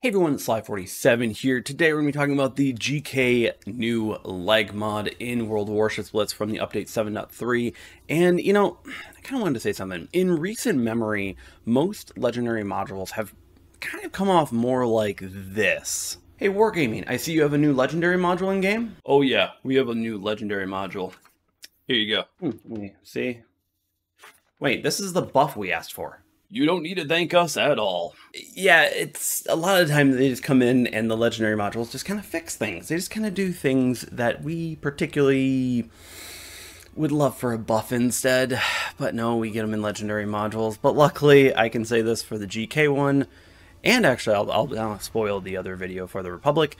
Hey everyone, it's Sly47 here. Today we're going to be talking about the GK new leg mod in World Warships Blitz from the update 7.3. And, you know, I kind of wanted to say something. In recent memory, most legendary modules have kind of come off more like this. Hey Wargaming, I see you have a new legendary module in game? Oh yeah, we have a new legendary module. Here you go. See? Wait, this is the buff we asked for. You don't need to thank us at all. Yeah, it's a lot of times they just come in and the legendary modules just kind of fix things. They just kind of do things that we particularly would love for a buff instead. But no, we get them in legendary modules. But luckily, I can say this for the GK one. And actually, I'll spoil the other video for the Republic.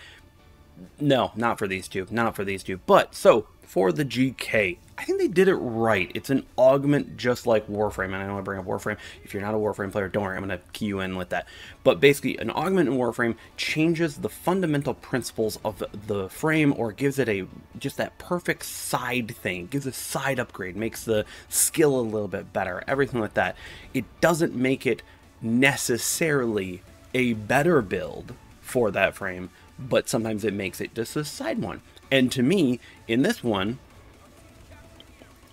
No, not for these two. Not for these two. But, so, for the GK, I think they did it right. It's an augment just like Warframe, and I know I bring up Warframe. If you're not a Warframe player, don't worry, I'm going to key you in with that. But basically, an augment in Warframe changes the fundamental principles of the frame, or gives it just that perfect side thing. Gives a side upgrade, makes the skill a little bit better, everything like that. It doesn't make it necessarily a better build for that frame, but sometimes it makes it just a side one. And to me, in this one,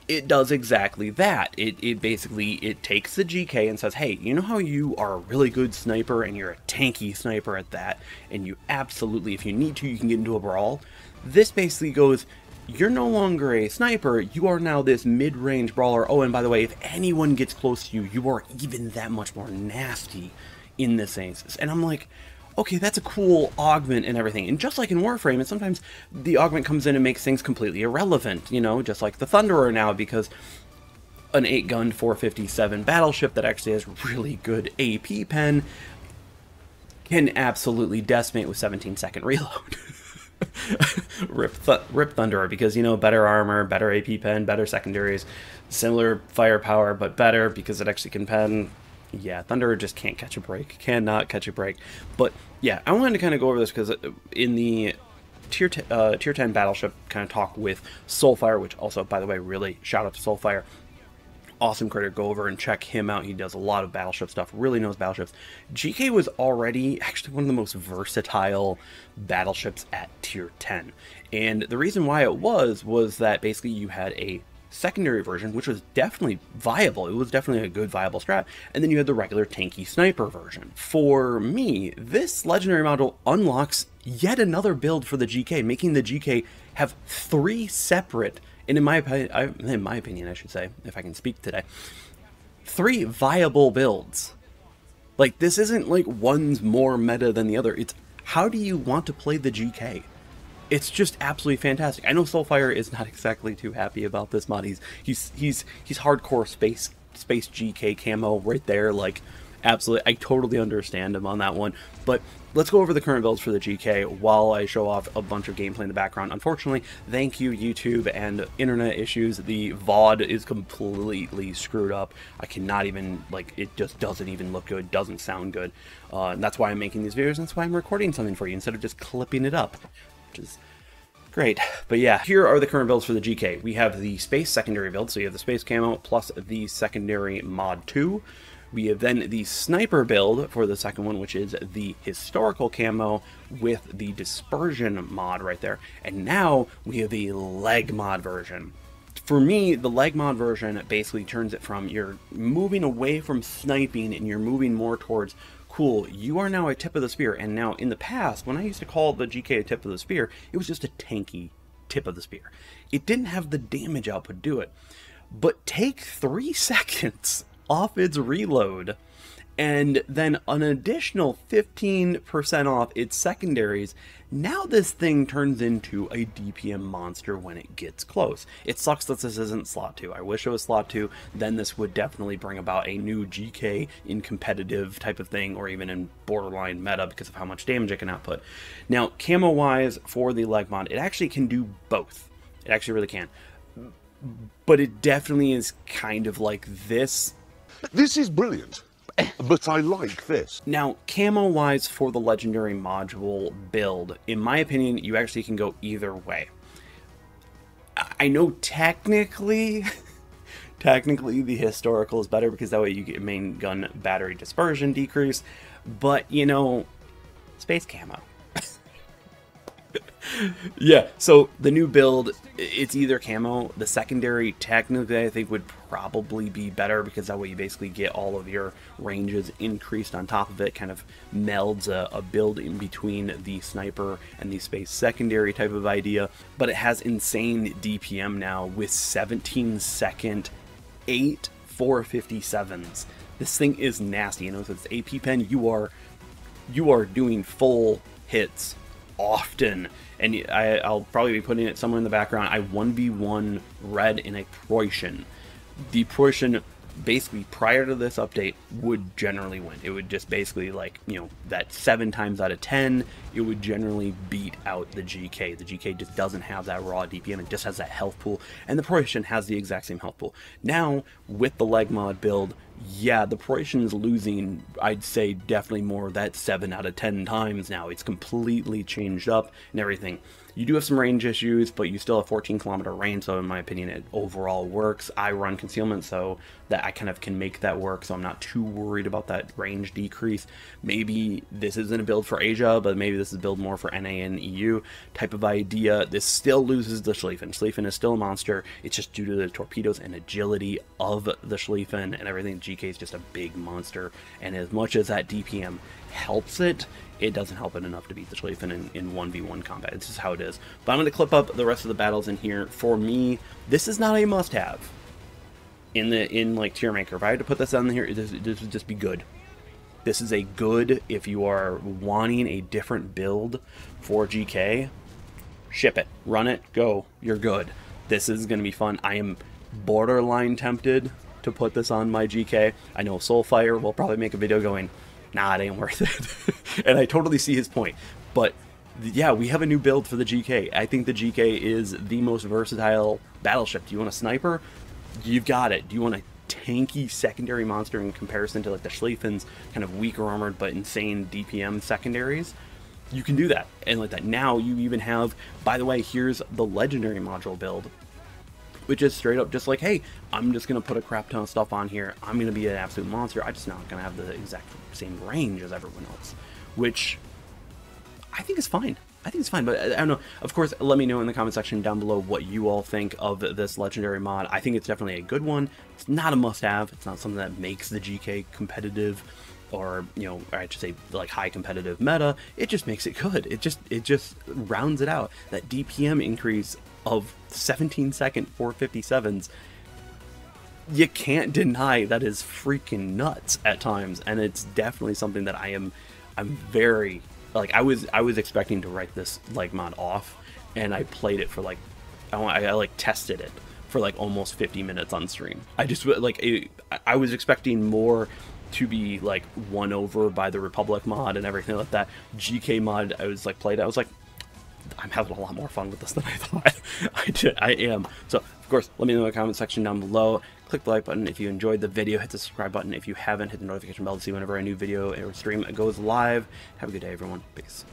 it does exactly that. It basically takes the GK and says, hey, you know how you are a really good sniper and you're a tanky sniper at that, and you absolutely, if you need to, you can get into a brawl? This basically goes, you're no longer a sniper, you are now this mid-range brawler. Oh, and by the way, if anyone gets close to you, you are even that much more nasty in this instance. And I'm like, okay, that's a cool augment and everything. And just like in Warframe, and sometimes the augment comes in and makes things completely irrelevant, you know, just like the Thunderer now, because an 8-gun 457 battleship that actually has really good AP pen can absolutely decimate with 17-second reload. Rip Thunderer, because, you know, better armor, better AP pen, better secondaries, similar firepower, but better because it actually can pen. Yeah, Thunderer just can't catch a break. Cannot catch a break. But yeah, I wanted to kind of go over this because in the tier 10 Battleship kind of talk with Soulfire, which also, by the way, really shout out to Soulfire. Awesome creator. Go over and check him out. He does a lot of Battleship stuff. Really knows Battleships. GK was already actually one of the most versatile battleships at tier 10. And the reason why it was that basically you had a secondary version, which was definitely viable. It was definitely a good viable strat. And then you had the regular tanky sniper version. For me, this legendary module unlocks yet another build for the GK, making the GK have 3 separate, and in my opinion, I should say, if I can speak today, 3 viable builds. Like, this isn't like one's more meta than the other. It's how do you want to play the GK? It's just absolutely fantastic. I know Soulfire is not exactly too happy about this mod. He's hardcore space GK camo right there. Like, absolutely, I totally understand him on that one. But let's go over the current builds for the GK while I show off a bunch of gameplay in the background. Unfortunately, thank you YouTube and internet issues, the VOD is completely screwed up. I cannot even, like, it just doesn't even look good, doesn't sound good. And that's why I'm making these videos, and that's why I'm recording something for you instead of just clipping it up, which is great. But yeah, here are the current builds for the GK. We have the space secondary build, so you have the space camo plus the secondary mod 2. We have then the sniper build for the second one, which is the historical camo with the dispersion mod right there. And now we have a leg mod version. For me, the leg mod version basically turns it from you're moving away from sniping and you're moving more towards, cool, you are now a tip of the spear. And now in the past, when I used to call the GK a tip of the spear, it was just a tanky tip of the spear. It didn't have the damage output to it. But take 3 seconds off its reload, and then an additional 15% off its secondaries. Now this thing turns into a DPM monster when it gets close. It sucks that this isn't slot 2. I wish it was slot 2. Then this would definitely bring about a new GK in competitive type of thing, or even in borderline meta because of how much damage it can output. Now, camo wise for the leg mod, it actually can do both. It actually really can. But it definitely is kind of like this. This is brilliant, but I like this. Now, camo-wise for the legendary module build, in my opinion, you actually can go either way. I know technically the historical is better because that way you get main gun battery dispersion decrease, but, you know, space camo. Yeah, so the new build, it's either camo. The secondary, technically, I think would probably be better, because that way you basically get all of your ranges increased on top of it. Kind of melds a build in between the sniper and the space secondary type of idea. But it has insane DPM now with 17-second 8 457s. This thing is nasty. You know, so it's AP pen. You are doing full hits often, and I'll probably be putting it somewhere in the background. I 1v1 red in a Prussian. The Prussian, basically prior to this update, would generally win. It would just basically, like, you know, that 7 times out of 10, it would generally beat out the GK. The GK just doesn't have that raw DPM, it just has that health pool, and the Prussian has the exact same health pool. Now, with the leg mod build, yeah, the Prussian's losing, I'd say, definitely more that 7 out of 10 times now. It's completely changed up and everything. You do have some range issues, but you still have 14-kilometer range, so in my opinion, it overall works. I run concealment, so that I kind of can make that work, so I'm not too worried about that range decrease. Maybe this isn't a build for Asia, but maybe this is a build more for NA and EU type of idea. This still loses the Schlieffen. Schlieffen is still a monster. It's just due to the torpedoes and agility of the Schlieffen and everything. GK is just a big monster, and as much as that DPM helps it, it doesn't help it enough to beat the Schlieffen in 1v1 combat. It's just how it is. But I'm going to clip up the rest of the battles in here. For me, this is not a must-have in like tier maker. If I had to put this on here, this would just be good. This is a good, if you are wanting a different build for GK, ship it, run it, go, you're good. This is going to be fun. I am borderline tempted to put this on my GK. I know Soulfire will probably make a video going, nah, it ain't worth it. And I totally see his point. But yeah, we have a new build for the GK. I think the GK is the most versatile battleship. Do you want a sniper? You've got it. Do you want a tanky secondary monster in comparison to like the Schlieffen's kind of weaker armored but insane DPM secondaries? You can do that. And like that, now you even have, by the way, here's the legendary module build, which is straight up just like, hey, I'm just going to put a crap ton of stuff on here. I'm going to be an absolute monster. I'm just not going to have the exact same range as everyone else, which I think is fine. I think it's fine, but I don't know. Of course, let me know in the comment section down below what you all think of this legendary mod. I think it's definitely a good one. It's not a must-have. It's not something that makes the GK competitive, or, you know, or I should say like high competitive meta. It just makes it good. It just rounds it out. That DPM increase of 17-second 457s, you can't deny that is freaking nuts at times, and it's definitely something that I'm very, like, I was expecting to write this like mod off, and I played it for like, I like tested it for like almost 50 minutes on stream. I just like I was expecting more to be like won over by the Republic mod and everything like that. GK mod, I was like played it, I was like, I'm having a lot more fun with this than I thought. I am. So, of course, let me know in the comment section down below. Click the like button if you enjoyed the video. Hit the subscribe button if you haven't. Hit the notification bell to see whenever a new video or stream goes live. Have a good day, everyone. Peace.